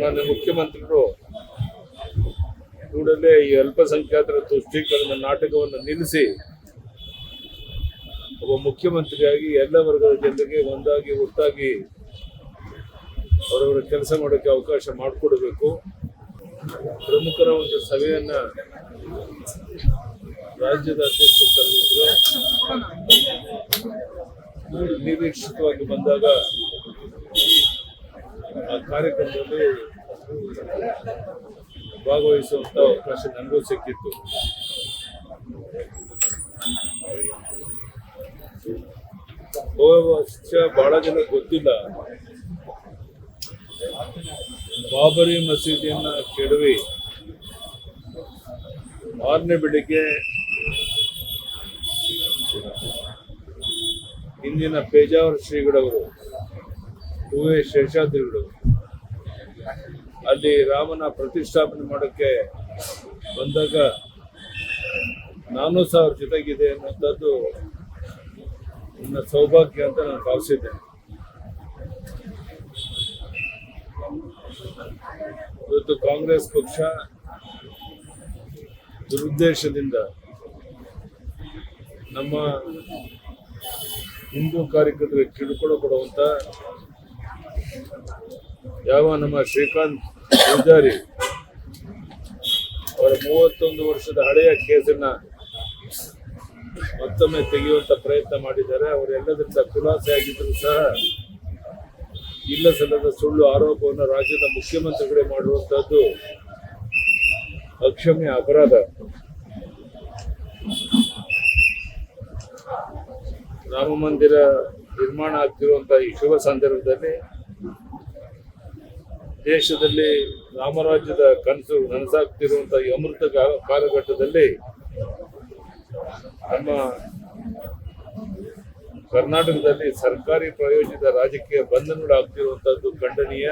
ಸನ್ಮಾನ್ಯ ಮುಖ್ಯಮಂತ್ರಿಗಳು ಕೂಡಲೇ ಈ ಅಲ್ಪಸಂಖ್ಯಾತರ ತುಷ್ಟೀಕರಣ ನಾಟಕವನ್ನು ನಿಲ್ಲಿಸಿ ಒಬ್ಬ ಮುಖ್ಯಮಂತ್ರಿಯಾಗಿ ಎಲ್ಲ ವರ್ಗದ ಜನರಿಗೆ ಒಂದಾಗಿ ಒಟ್ಟಾಗಿ ಅವರವರ ಕೆಲಸ ಮಾಡೋಕ್ಕೆ ಅವಕಾಶ ಮಾಡಿಕೊಡಬೇಕು. ಪ್ರಮುಖರ ಒಂದು ಸಭೆಯನ್ನ ರಾಜ್ಯದ ಅಧ್ಯಕ್ಷರು ಕರೆದಿದ್ರು. ನಿರೀಕ್ಷಿತವಾಗಿ ಬಂದಾಗ ಆ ಕಾರ್ಯಕ್ರಮದಲ್ಲಿ ಭಾಗವಹಿಸುವಂತ ಅವಕಾಶ ನನಗೂ ಸಿಕ್ಕಿತ್ತು. ಬಹಳ ಜನ ಗೊತ್ತಿಲ್ಲ, ಬಾಬರಿ ಮಸೀದಿಯನ್ನ ಕೆಡವಿ 6ನೇ ಬೆಳಿಗ್ಗೆ ಇಂದಿನ ಪೇಜಾವರ ಶ್ರೀಗಳವರು ಹೂವೆ ಶೇಷಾದ್ರಿಗಳು ಅಲ್ಲಿ ರಾಮನ ಪ್ರತಿಷ್ಠಾಪನೆ ಮಾಡೋಕ್ಕೆ ಬಂದಾಗ ನಾನು ಸಹ ಅವ್ರ ಜೊತೆಗಿದೆ ಅನ್ನೋಂಥದ್ದು ನನ್ನ ಸೌಭಾಗ್ಯ ಅಂತ ನಾನು ಭಾವಿಸಿದ್ದೇನೆ. ಇವತ್ತು ಕಾಂಗ್ರೆಸ್ ಪಕ್ಷ ದುರುದ್ದೇಶದಿಂದ ನಮ್ಮ ಹಿಂದೂ ಕಾರ್ಯಕರ್ತರಿಗೆ ಕಿರುಕುಳ ಕೊಡುವಂತ ಯಾವ ನಮ್ಮ ಶ್ರೀಕಾಂತ್ ಪೂಜಾರಿ ಅವರ 31 ವರ್ಷದ ಹಳೆಯ ಕೇಸನ್ನ ಮತ್ತೊಮ್ಮೆ ತೆಗೆಯುವಂತ ಪ್ರಯತ್ನ ಮಾಡಿದ್ದಾರೆ. ಅವರೆಲ್ಲದರಿಂದ ಖುಲಾಸೆ ಆಗಿದ್ರು ಸಹ ಇಲ್ಲ ಸಲ್ಲದ ಸುಳ್ಳು ಆರೋಪವನ್ನು ರಾಜ್ಯದ ಮುಖ್ಯಮಂತ್ರಿಗಳೇ ಮಾಡುವಂತದ್ದು ಅಕ್ಷಮ್ಯ ಅಪರಾಧ. ರಾಮ ಮಂದಿರ ನಿರ್ಮಾಣ ಆಗ್ತಿರುವಂತಹ ಈ ಶುಭ ಸಂದರ್ಭದಲ್ಲಿ ದೇಶದಲ್ಲಿ ರಾಮರಾಜ್ಯದ ಕನಸು ನನಸಾಗ್ತಿರುವಂತಹ ಈ ಅಮೃತ ಕಾಲಘಟ್ಟದಲ್ಲಿ ನಮ್ಮ ಕರ್ನಾಟಕದಲ್ಲಿ ಸರ್ಕಾರಿ ಪ್ರಾಯೋಜಿತ ರಾಜಕೀಯ ಬಂಧನಗಳಾಗ್ತಿರುವಂತದ್ದು ಖಂಡನೀಯ.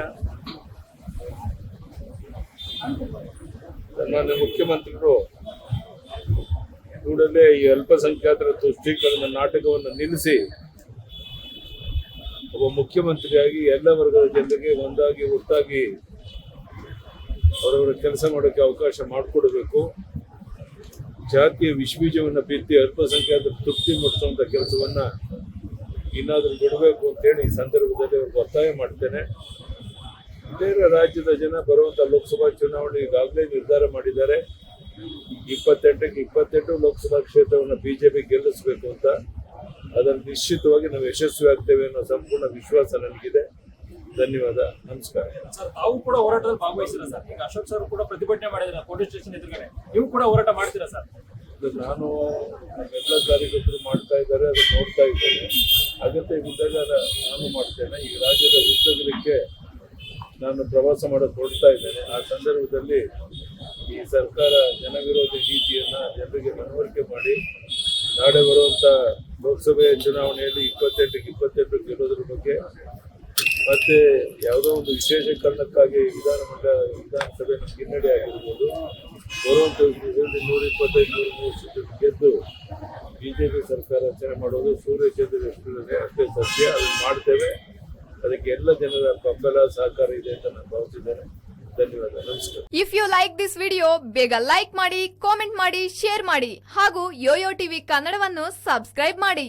ಸನ್ಮಾನ್ಯ ಮುಖ್ಯಮಂತ್ರಿಗಳು ಕೂಡಲೇ ಈ ಅಲ್ಪಸಂಖ್ಯಾತರ ತುಷ್ಟೀಕರಣ ನಾಟಕವನ್ನು ನಿಲ್ಲಿಸಿ ಒಬ್ಬ ಮುಖ್ಯಮಂತ್ರಿಯಾಗಿ ಎಲ್ಲ ವರ್ಗದ ಜನರಿಗೆ ಒಂದಾಗಿ ಒಟ್ಟಾಗಿ ಅವರವರ ಕೆಲಸ ಮಾಡೋಕ್ಕೆ ಅವಕಾಶ ಮಾಡಿಕೊಡಬೇಕು. ಜಾತಿಯ ವಿಷಬೀಜವನ್ನು ಬಿತ್ತಿ ಅಲ್ಪಸಂಖ್ಯಾತರ ತೃಪ್ತಿ ಮುಟ್ಟಿಸುವಂತ ಕೆಲಸವನ್ನ ಇನ್ನಾದ್ರೂ ಬಿಡಬೇಕು ಅಂತೇಳಿ ಈ ಸಂದರ್ಭದಲ್ಲಿ ಅವ್ರಿಗೆ ಒತ್ತಾಯ ಮಾಡ್ತೇನೆ. ಬೇರೆ ರಾಜ್ಯದ ಜನ ಬರುವಂತ ಲೋಕಸಭಾ ಚುನಾವಣೆ ಈಗಾಗಲೇ ನಿರ್ಧಾರ ಮಾಡಿದ್ದಾರೆ. 28ಕ್ಕೆ 28 ಲೋಕಸಭಾ ಕ್ಷೇತ್ರವನ್ನು ಬಿಜೆಪಿ ಗೆಲ್ಲಿಸಬೇಕು ಅಂತ. ಅದನ್ನು ನಿಶ್ಚಿತವಾಗಿ ನಾವು ಯಶಸ್ವಿ ಆಗ್ತೇವೆ ಅನ್ನೋ ಸಂಪೂರ್ಣ ವಿಶ್ವಾಸ ನನಗಿದೆ. ಧನ್ಯವಾದ, ನಮಸ್ಕಾರ. ಸರ್, ತಾವು ಕೂಡ ಹೋರಾಟದಲ್ಲಿ ಭಾಗವಹಿಸಿಲ್ಲ ಸರ್. ಈಗ ಅಶೋಕ್ ಸರ್ ಕೂಡ ಪ್ರತಿಭಟನೆ ಮಾಡಿದ್ರೆ ಪೊಲೀಸ್ ಸ್ಟೇಷನ್ ಎದುರುಗಡೆ, ನೀವು ಕೂಡ ಹೋರಾಟ ಮಾಡ್ತೀರಾ ಸರ್? ನಾನು ಎಲ್ಲ ಕಾರ್ಯಕರ್ತರು ಮಾಡ್ತಾ ಇದ್ದಾರೆ, ಅದನ್ನು ನೋಡ್ತಾ ಇದ್ದೇನೆ. ಅಗತ್ಯ ಬಿದ್ದಾಗ ನಾನು ಮಾಡ್ತೇನೆ. ಈಗ ರಾಜ್ಯದ ಉದ್ದಗಲಕ್ಕೆ ನಾನು ಪ್ರವಾಸ ಮಾಡೋಕೆ ಹೊರಡ್ತಾ ಇದ್ದೇನೆ. ಆ ಸಂದರ್ಭದಲ್ಲಿ ಈ ಸರ್ಕಾರ ಜನವಿರೋಧಿ ನೀತಿಯನ್ನ ಜನರಿಗೆ ಮನವರಿಕೆ ಮಾಡಿ ನಾಳೆ ಬರುವಂತ ಲೋಕಸಭೆಯ ಚುನಾವಣೆಯಲ್ಲಿ 28ಕ್ಕೆ 28 ಗೆಲ್ಲೋದ್ರ ಬಗ್ಗೆ ಮತ್ತೆ ಯಾವುದೋ ಒಂದು ವಿಶೇಷ ಕಾರಣಕ್ಕಾಗಿ ವಿಧಾನಸಭೆ ನಮ್ಗೆ ಹಿನ್ನಡೆ ಆಗಿರ್ಬೋದು, ಬರುವಂತ 125-130 ಸೀಟು ಗೆದ್ದು ಬಿಜೆಪಿ ಸರ್ಕಾರ ರಚನೆ ಮಾಡೋದು ಸೂರ್ಯಚಂದ್ರ ಅಷ್ಟೇ ಸತ್ಯ. ಅದನ್ನು ಮಾಡ್ತೇವೆ. ಅದಕ್ಕೆ ಎಲ್ಲ ಜನರ ಬೆಂಬಲ ಸಹಕಾರ ಇದೆ ಅಂತ ನಾನು ಭಾವಿಸಿದ್ದೇನೆ. ಧನ್ಯವಾದ, ನಮಸ್ಕಾರ. If you like this video, ಬೇಗ ಲೈಕ್ ಮಾಡಿ, ಕಾಮೆಂಟ್ ಮಾಡಿ, ಶೇರ್ ಮಾಡಿ ಹಾಗೂ ಯೋಯೋ ಟಿವಿ ಕನ್ನಡವನ್ನು ಸಬ್ಸ್ಕ್ರೈಬ್ ಮಾಡಿ.